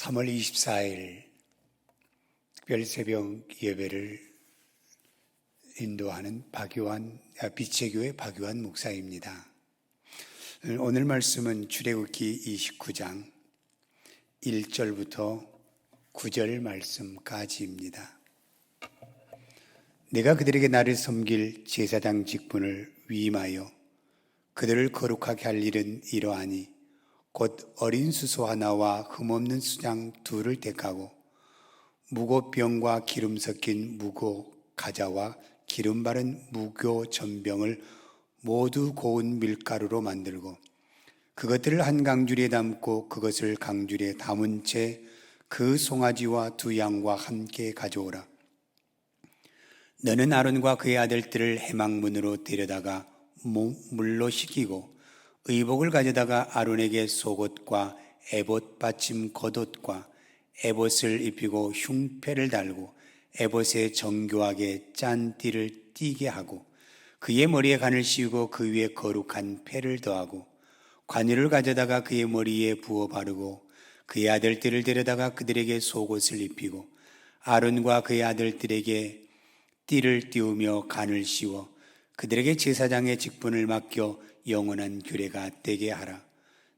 3월 24일 특별 새벽 예배를 인도하는 빛의 교회 박유한 목사입니다. 오늘 말씀은 출애굽기 29장 1절부터 9절 말씀까지입니다. 내가 그들에게 나를 섬길 제사장 직분을 위임하여 그들을 거룩하게 할 일은 이러하니 곧 어린 수소 하나와 흠없는 수장 둘을 택하고 무고 병과 기름 섞인 무고 가자와 기름 바른 무교 전병을 모두 고운 밀가루로 만들고 그것들을 한 강주리에 담고 그것을 강주리에 담은 채 그 송아지와 두 양과 함께 가져오라. 너는 아론과 그의 아들들을 해망문으로 데려다가 물로 씻기고 의복을 가져다가 아론에게 속옷과 에봇 받침 겉옷과 에봇을 입히고 흉패를 달고 에봇에 정교하게 짠 띠를 띠게 하고 그의 머리에 관을 씌우고 그 위에 거룩한 패를 더하고 관유를 가져다가 그의 머리에 부어 바르고 그의 아들들을 데려다가 그들에게 속옷을 입히고 아론과 그의 아들들에게 띠를 띄우며 관을 씌워 그들에게 제사장의 직분을 맡겨 영원한 규례가 되게 하라.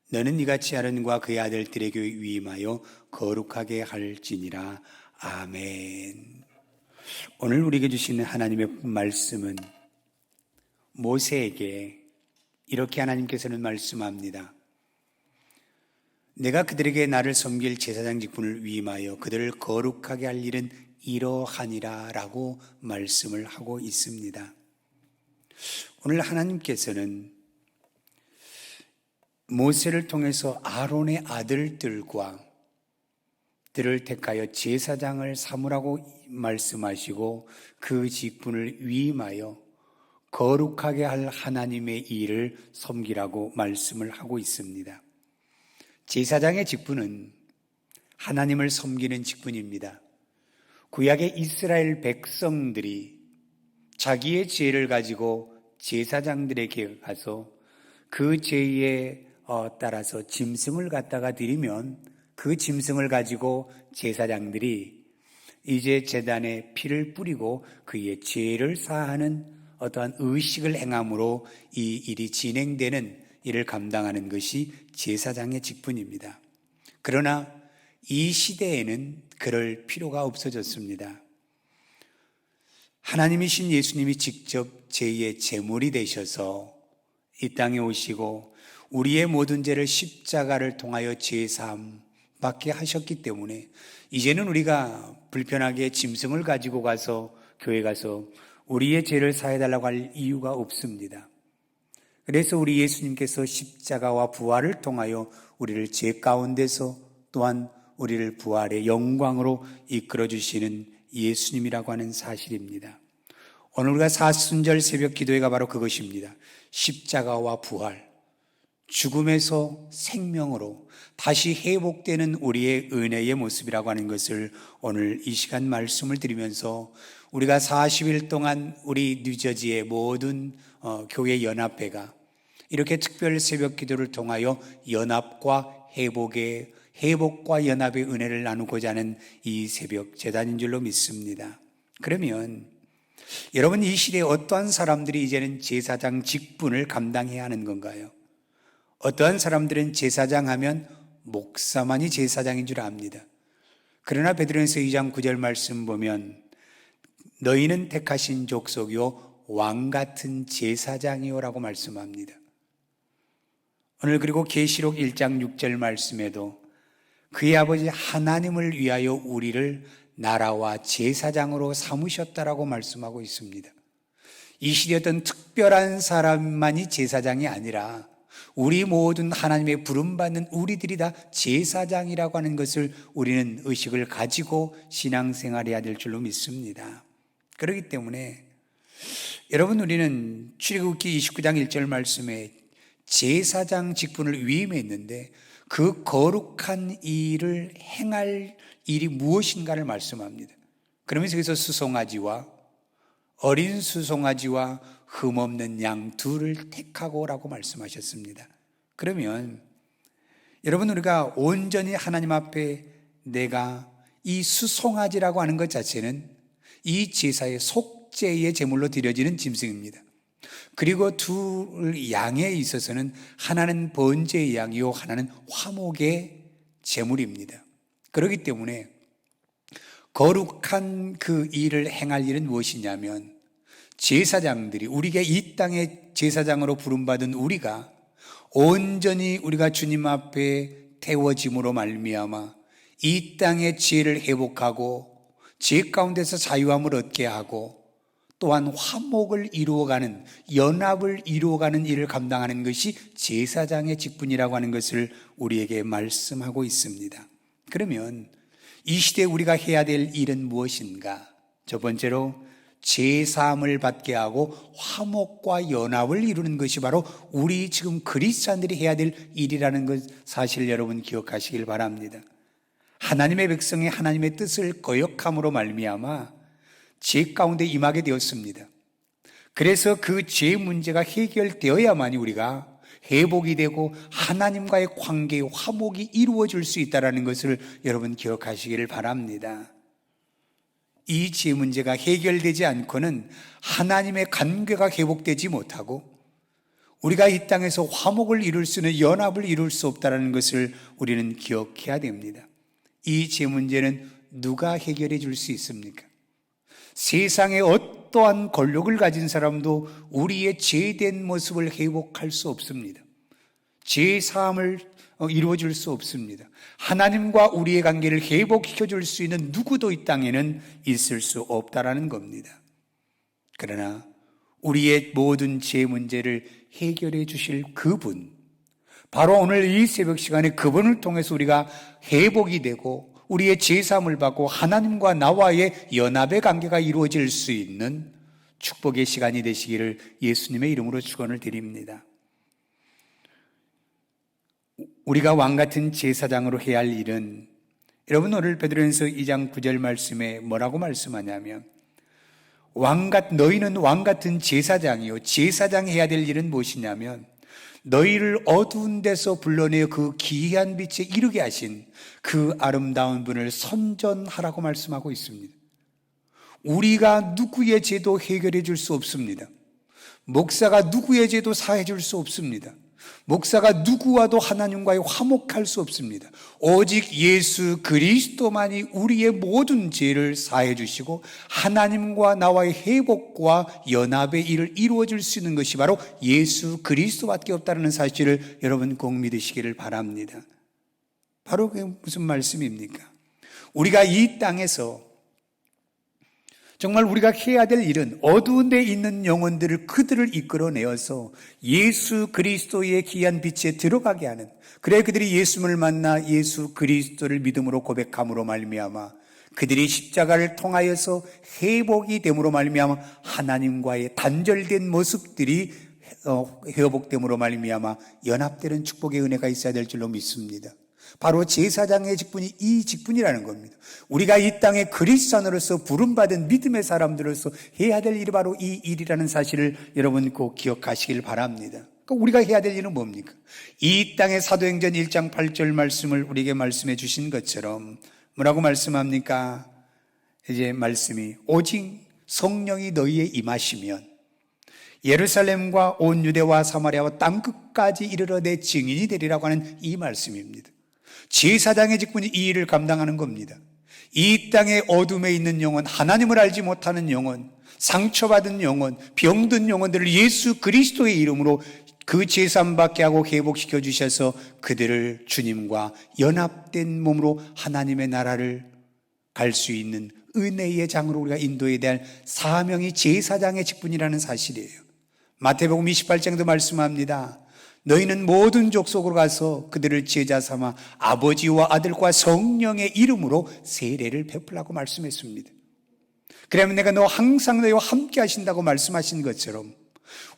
너는 이같이 아론과 그의 아들들에게 위임하여 거룩하게 할지니라. 아멘. 오늘 우리에게 주시는 하나님의 말씀은 모세에게 이렇게 하나님께서는 말씀합니다. 내가 그들에게 나를 섬길 제사장 직분을 위임하여 그들을 거룩하게 할 일은 이러하니라 라고 말씀을 하고 있습니다. 오늘 하나님께서는 모세를 통해서 아론의 아들들과 들을 택하여 제사장을 삼으라고 말씀하시고 그 직분을 위임하여 거룩하게 할 하나님의 일을 섬기라고 말씀을 하고 있습니다. 제사장의 직분은 하나님을 섬기는 직분입니다. 구약의 이스라엘 백성들이 자기의 죄를 가지고 제사장들에게 가서 그 죄에 따라서 짐승을 갖다가 드리면 그 짐승을 가지고 제사장들이 이제 제단에 피를 뿌리고 그의 죄를 사하는 어떠한 의식을 행함으로 이 일이 진행되는 일을 감당하는 것이 제사장의 직분입니다. 그러나 이 시대에는 그럴 필요가 없어졌습니다. 하나님이신 예수님이 직접 제2의 제물이 되셔서 이 땅에 오시고 우리의 모든 죄를 십자가를 통하여 제사함 받게 하셨기 때문에 이제는 우리가 불편하게 짐승을 가지고 가서 교회 가서 우리의 죄를 사해달라고 할 이유가 없습니다. 그래서 우리 예수님께서 십자가와 부활을 통하여 우리를 죄 가운데서 또한 우리를 부활의 영광으로 이끌어 주시는 예수님이라고 하는 사실입니다. 오늘 우리가 사순절 새벽 기도회가 바로 그것입니다. 십자가와 부활, 죽음에서 생명으로 다시 회복되는 우리의 은혜의 모습이라고 하는 것을 오늘 이 시간 말씀을 드리면서 우리가 40일 동안 우리 뉴저지의 모든 교회 연합회가 이렇게 특별 새벽 기도를 통하여 연합과 회복과 연합의 은혜를 나누고자 하는 이 새벽 제단인 줄로 믿습니다. 그러면 여러분, 이 시대에 어떠한 사람들이 이제는 제사장 직분을 감당해야 하는 건가요? 어떠한 사람들은 제사장 하면 목사만이 제사장인 줄 압니다. 그러나 베드로전서 2장 9절 말씀 보면 너희는 택하신 족속이요 왕 같은 제사장이요 라고 말씀합니다. 오늘 그리고 계시록 1장 6절 말씀에도 그의 아버지 하나님을 위하여 우리를 나라와 제사장으로 삼으셨다라고 말씀하고 있습니다. 이 시대에 어떤 특별한 사람만이 제사장이 아니라 우리 모든 하나님의 부름받는 우리들이 다 제사장이라고 하는 것을 우리는 의식을 가지고 신앙생활해야 될 줄로 믿습니다. 그렇기 때문에 여러분, 우리는 출애굽기 29장 1절 말씀에 제사장 직분을 위임했는데 그 거룩한 일을 행할 일이 무엇인가를 말씀합니다. 그러면서 여기서 수송아지와 어린 수송아지와 흠없는 양 둘을 택하고 라고 말씀하셨습니다. 그러면 여러분, 우리가 온전히 하나님 앞에 내가 이 수송아지라고 하는 것 자체는 이 제사의 속죄의 제물로 드려지는 짐승입니다. 그리고 두 양에 있어서는 하나는 번제의 양이요 하나는 화목의 제물입니다. 그렇기 때문에 거룩한 그 일을 행할 일은 무엇이냐면, 제사장들이, 우리가 이 땅의 제사장으로 부름받은 우리가 온전히 우리가 주님 앞에 태워짐으로 말미암아 이 땅의 지혜를 회복하고 죄 가운데서 자유함을 얻게 하고 또한 화목을 이루어가는, 연합을 이루어가는 일을 감당하는 것이 제사장의 직분이라고 하는 것을 우리에게 말씀하고 있습니다. 그러면 이 시대에 우리가 해야 될 일은 무엇인가? 첫 번째로 제사함을 받게 하고 화목과 연합을 이루는 것이 바로 우리 지금 그리스도인들이 해야 될 일이라는 것, 사실 여러분 기억하시길 바랍니다. 하나님의 백성이 하나님의 뜻을 거역함으로 말미암아 죄 가운데 임하게 되었습니다. 그래서 그 죄 문제가 해결되어야만이 우리가 회복이 되고 하나님과의 관계의 화목이 이루어질 수 있다는 것을 여러분 기억하시기를 바랍니다. 이 죄 문제가 해결되지 않고는 하나님의 관계가 회복되지 못하고 우리가 이 땅에서 화목을 이룰 수 있는, 연합을 이룰 수 없다는 것을 우리는 기억해야 됩니다. 이 죄 문제는 누가 해결해 줄 수 있습니까? 세상에 어떠한 권력을 가진 사람도 우리의 죄된 모습을 회복할 수 없습니다. 죄 사함을 이루어줄 수 없습니다. 하나님과 우리의 관계를 회복시켜 줄 수 있는 누구도 이 땅에는 있을 수 없다라는 겁니다. 그러나 우리의 모든 죄 문제를 해결해 주실 그분, 바로 오늘 이 새벽 시간에 그분을 통해서 우리가 회복이 되고 우리의 죄사함을 받고 하나님과 나와의 연합의 관계가 이루어질 수 있는 축복의 시간이 되시기를 예수님의 이름으로 축원을 드립니다. 우리가 왕같은 제사장으로 해야 할 일은, 여러분 오늘 베드로전서 2장 9절 말씀에 뭐라고 말씀하냐면, 너희는 왕같은 제사장이요, 제사장이 해야 될 일은 무엇이냐면 너희를 어두운 데서 불러내어 그 기이한 빛에 이르게 하신 그 아름다운 분을 선전하라고 말씀하고 있습니다. 우리가 누구의 죄도 해결해 줄 수 없습니다. 목사가 누구의 죄도 사해 줄 수 없습니다. 목사가 누구와도 하나님과의 화목할 수 없습니다. 오직 예수 그리스도만이 우리의 모든 죄를 사해 주시고 하나님과 나와의 회복과 연합의 일을 이루어 줄 수 있는 것이 바로 예수 그리스도밖에 없다는 사실을 여러분 꼭 믿으시기를 바랍니다. 바로 그게 무슨 말씀입니까? 우리가 이 땅에서 정말 우리가 해야 될 일은 어두운 데 있는 영혼들을, 그들을 이끌어내어서 예수 그리스도의 귀한 빛에 들어가게 하는, 그래 그들이 예수를 만나 예수 그리스도를 믿음으로 고백함으로 말미암아 그들이 십자가를 통하여서 회복이 됨으로 말미암아 하나님과의 단절된 모습들이 회복됨으로 말미암아 연합되는 축복의 은혜가 있어야 될 줄로 믿습니다. 바로 제사장의 직분이 이 직분이라는 겁니다. 우리가 이 땅에 그리스도인으로서 부름받은 믿음의 사람들로서 해야 될 일이 바로 이 일이라는 사실을 여러분 꼭 기억하시길 바랍니다. 그러니까 우리가 해야 될 일은 뭡니까? 이 땅의 사도행전 1장 8절 말씀을 우리에게 말씀해 주신 것처럼 뭐라고 말씀합니까? 이제 말씀이 오직 성령이 너희에 임하시면 예루살렘과 온 유대와 사마리아와 땅끝까지 이르러 내 증인이 되리라고 하는 이 말씀입니다. 제사장의 직분이 이 일을 감당하는 겁니다. 이 땅의 어둠에 있는 영혼, 하나님을 알지 못하는 영혼, 상처받은 영혼, 병든 영혼들을 예수 그리스도의 이름으로 그 제사함 받게 하고 회복시켜 주셔서 그들을 주님과 연합된 몸으로 하나님의 나라를 갈 수 있는 은혜의 장으로 우리가 인도해야 될 사명이 제사장의 직분이라는 사실이에요. 마태복음 28장도 말씀합니다. 너희는 모든 족속으로 가서 그들을 제자 삼아 아버지와 아들과 성령의 이름으로 세례를 베풀라고 말씀했습니다. 그러면 내가 너 항상 너희와 함께 하신다고 말씀하신 것처럼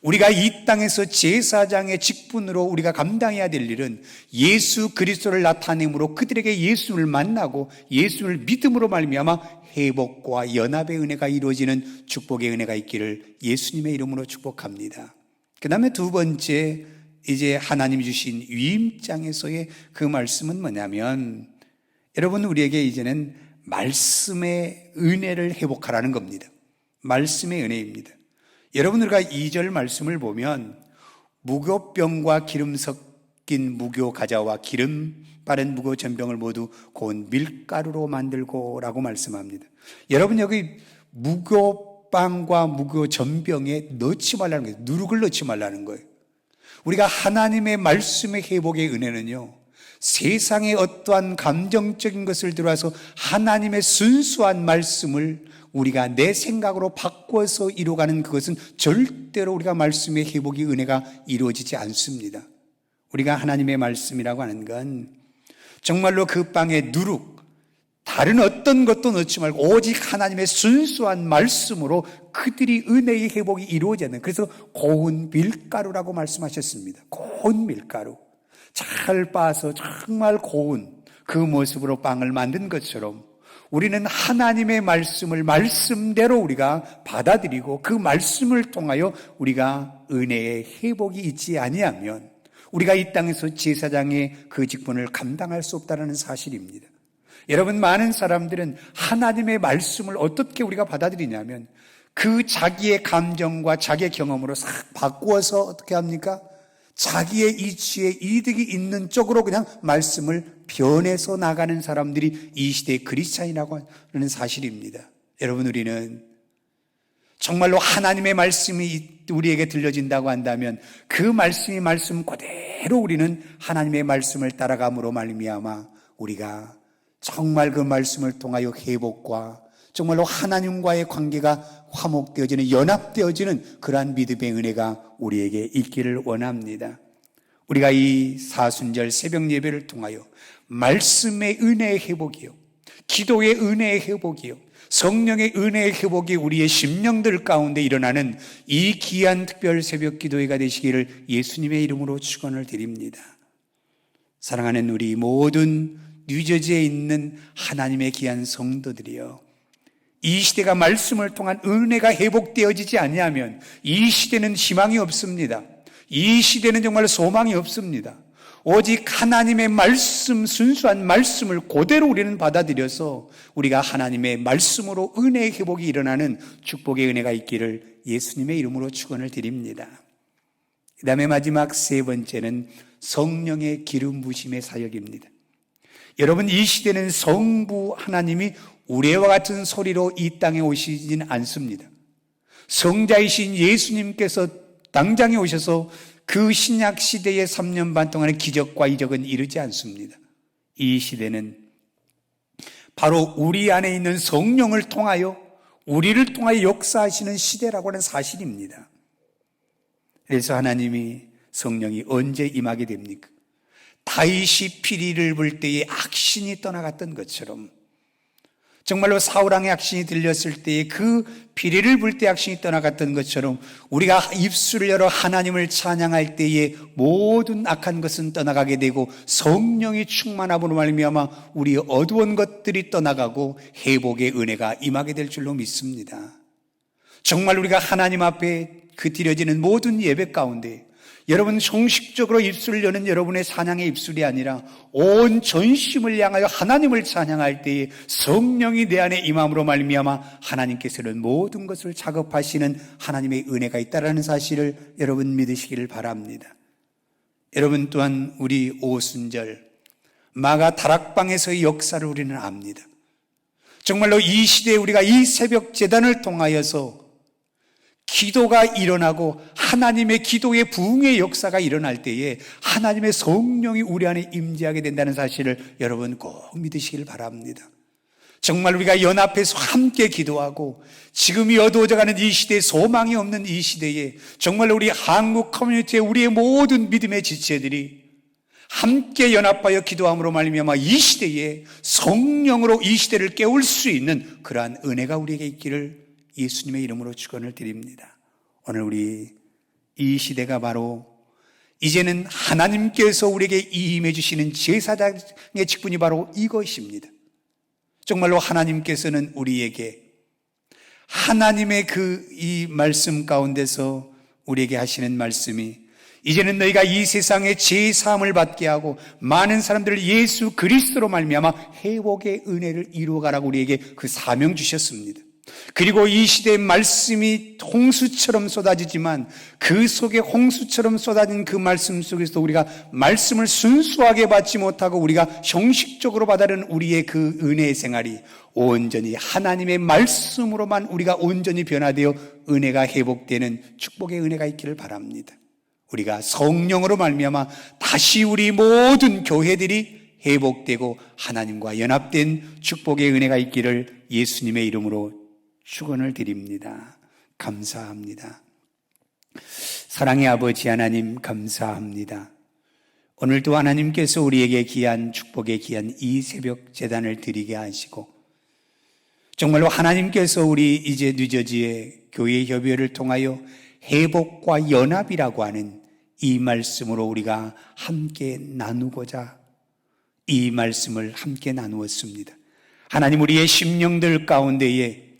우리가 이 땅에서 제사장의 직분으로 우리가 감당해야 될 일은 예수 그리스도를 나타내므로 그들에게 예수를 만나고 예수를 믿음으로 말미암아 회복과 연합의 은혜가 이루어지는 축복의 은혜가 있기를 예수님의 이름으로 축복합니다. 그 다음에 두 번째, 이제 하나님이 주신 위임장에서의 그 말씀은 뭐냐면 여러분, 우리에게 이제는 말씀의 은혜를 회복하라는 겁니다. 말씀의 은혜입니다. 여러분, 우리가 2절 말씀을 보면 무교병과 기름 섞인 무교 가자와 기름 바른 무교 전병을 모두 고운 밀가루로 만들고 라고 말씀합니다. 여러분, 여기 무교빵과 무교 전병에 넣지 말라는 거예요. 누룩을 넣지 말라는 거예요. 우리가 하나님의 말씀의 회복의 은혜는요, 세상의 어떠한 감정적인 것을 들어와서 하나님의 순수한 말씀을 우리가 내 생각으로 바꿔서 이루어가는 그것은 절대로 우리가 말씀의 회복의 은혜가 이루어지지 않습니다. 우리가 하나님의 말씀이라고 하는 건 정말로 그 빵에 누룩, 다른 어떤 것도 넣지 말고 오직 하나님의 순수한 말씀으로 그들이 은혜의 회복이 이루어지는, 그래서 고운 밀가루라고 말씀하셨습니다. 고운 밀가루, 잘 빻아서 정말 고운 그 모습으로 빵을 만든 것처럼 우리는 하나님의 말씀을 말씀대로 우리가 받아들이고 그 말씀을 통하여 우리가 은혜의 회복이 있지 아니하면 우리가 이 땅에서 제사장의 그 직분을 감당할 수 없다는 사실입니다. 여러분, 많은 사람들은 하나님의 말씀을 어떻게 우리가 받아들이냐면 그 자기의 감정과 자기의 경험으로 싹 바꾸어서 어떻게 합니까? 자기의 이치에 이득이 있는 쪽으로 그냥 말씀을 변해서 나가는 사람들이 이 시대의 그리스찬이라고 하는 사실입니다. 여러분, 우리는 정말로 하나님의 말씀이 우리에게 들려진다고 한다면 그 말씀이 말씀 그대로 우리는 하나님의 말씀을 따라감으로 말미암아 우리가 정말 그 말씀을 통하여 회복과 정말로 하나님과의 관계가 화목되어지는, 연합되어지는 그러한 믿음의 은혜가 우리에게 있기를 원합니다. 우리가 이 사순절 새벽 예배를 통하여 말씀의 은혜의 회복이요, 기도의 은혜의 회복이요, 성령의 은혜의 회복이 우리의 심령들 가운데 일어나는 이 귀한 특별 새벽 기도회가 되시기를 예수님의 이름으로 축원을 드립니다. 사랑하는 우리 모든 뉴저지에 있는 하나님의 귀한 성도들이여, 이 시대가 말씀을 통한 은혜가 회복되어지지 아니하면 이 시대는 희망이 없습니다. 이 시대는 정말 소망이 없습니다. 오직 하나님의 말씀, 순수한 말씀을 그대로 우리는 받아들여서 우리가 하나님의 말씀으로 은혜의 회복이 일어나는 축복의 은혜가 있기를 예수님의 이름으로 축원을 드립니다. 그 다음에 마지막 세 번째는 성령의 기름 부심의 사역입니다. 여러분, 이 시대는 성부 하나님이 우레와 같은 소리로 이 땅에 오시진 않습니다. 성자이신 예수님께서 당장에 오셔서 그 신약 시대의 3년 반 동안의 기적과 이적은 이루지 않습니다. 이 시대는 바로 우리 안에 있는 성령을 통하여, 우리를 통하여 역사하시는 시대라고 하는 사실입니다. 그래서 하나님이, 성령이 언제 임하게 됩니까? 다윗이 피리를 불 때에 악신이 떠나갔던 것처럼, 정말로 사울왕의 악신이 들렸을 때에 그 피리를 불 때 악신이 떠나갔던 것처럼 우리가 입술을 열어 하나님을 찬양할 때에 모든 악한 것은 떠나가게 되고 성령이 충만함으로 말미암아 우리의 어두운 것들이 떠나가고 회복의 은혜가 임하게 될 줄로 믿습니다. 정말 우리가 하나님 앞에 그 드려지는 모든 예배 가운데 여러분, 형식적으로 입술을 여는 여러분의 찬양의 입술이 아니라 온 전심을 향하여 하나님을 찬양할 때에 성령이 내 안에 임함으로 말미암아 하나님께서는 모든 것을 작업하시는 하나님의 은혜가 있다는 사실을 여러분 믿으시기를 바랍니다. 여러분 또한 우리 오순절 마가 다락방에서의 역사를 우리는 압니다. 정말로 이 시대에 우리가 이 새벽 제단을 통하여서 기도가 일어나고 하나님의 기도의 부흥의 역사가 일어날 때에 하나님의 성령이 우리 안에 임재하게 된다는 사실을 여러분 꼭 믿으시길 바랍니다. 정말 우리가 연합해서 함께 기도하고 지금이 어두워져가는 이 시대에, 소망이 없는 이 시대에 정말 우리 한국 커뮤니티의 우리의 모든 믿음의 지체들이 함께 연합하여 기도함으로 말미암아 이 시대에 성령으로 이 시대를 깨울 수 있는 그러한 은혜가 우리에게 있기를 예수님의 이름으로 축원을 드립니다. 오늘 우리 이 시대가 바로 이제는 하나님께서 우리에게 임해 주시는 제사장의 직분이 바로 이것입니다. 정말로 하나님께서는 우리에게 하나님의 이 말씀 가운데서 우리에게 하시는 말씀이 이제는 너희가 이 세상에 죄 사함을 받게 하고 많은 사람들을 예수 그리스도로 말미암아 회복의 은혜를 이루어가라고 우리에게 그 사명 주셨습니다. 그리고 이 시대의 말씀이 홍수처럼 쏟아지지만 그 속에 홍수처럼 쏟아진 그 말씀 속에서도 우리가 말씀을 순수하게 받지 못하고 우리가 형식적으로 받아들이는 우리의 그 은혜의 생활이 온전히 하나님의 말씀으로만 우리가 온전히 변화되어 은혜가 회복되는 축복의 은혜가 있기를 바랍니다. 우리가 성령으로 말미암아 다시 우리 모든 교회들이 회복되고 하나님과 연합된 축복의 은혜가 있기를 예수님의 이름으로 축원을 드립니다. 감사합니다. 사랑의 아버지 하나님 감사합니다. 오늘도 하나님께서 우리에게 귀한 축복의 귀한 이 새벽 제단을 드리게 하시고 정말로 하나님께서 우리 이제 뉴저지의 교회 협의회를 통하여 회복과 연합이라고 하는 이 말씀으로 우리가 함께 나누고자 이 말씀을 함께 나누었습니다. 하나님 우리의 심령들 가운데에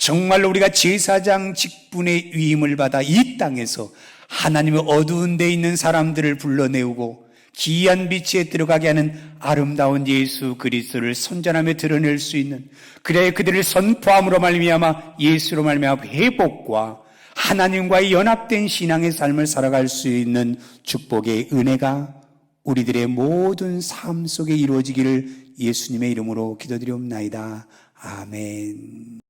정말로 우리가 제사장 직분의 위임을 받아 이 땅에서 하나님의 어두운 데 있는 사람들을 불러내우고 기이한 빛에 들어가게 하는 아름다운 예수 그리스도를 선전하며 드러낼 수 있는 그래 그들을 선포함으로 말미암아 예수로 말미암아 회복과 하나님과의 연합된 신앙의 삶을 살아갈 수 있는 축복의 은혜가 우리들의 모든 삶 속에 이루어지기를 예수님의 이름으로 기도드리옵나이다. 아멘.